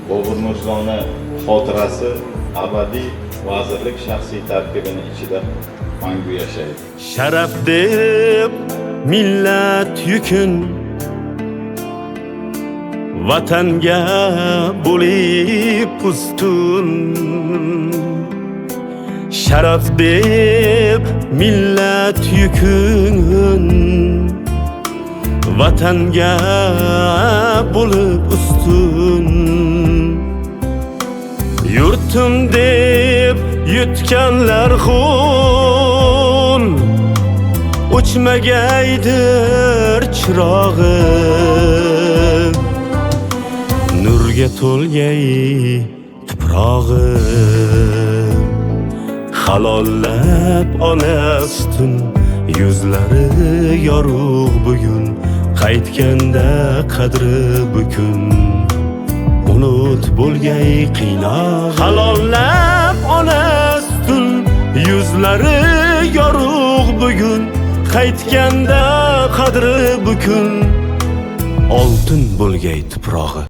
Bobur Mirzoni xotirasi abadiy vazirlik shaxsiy tarkibini ichida mangu yashaydi. Sharaf deb millat yukun vatanga bo'lib ustun. Sharaf deb millat yukun vatanga bo'lib ustun. Yurtim deb yutganlar xun o'chmagaydir chirog'i. Nurga to'lgay tuprog'i. Halollab olastin yuzlari yorug' bugun. Qaytganda qadri bukun unut bo'lgay qiynog'i. Halollab olastin yuzlari yorug' bugun. Qaytganda qadri bukun oltin bo'lgay tuprog'i.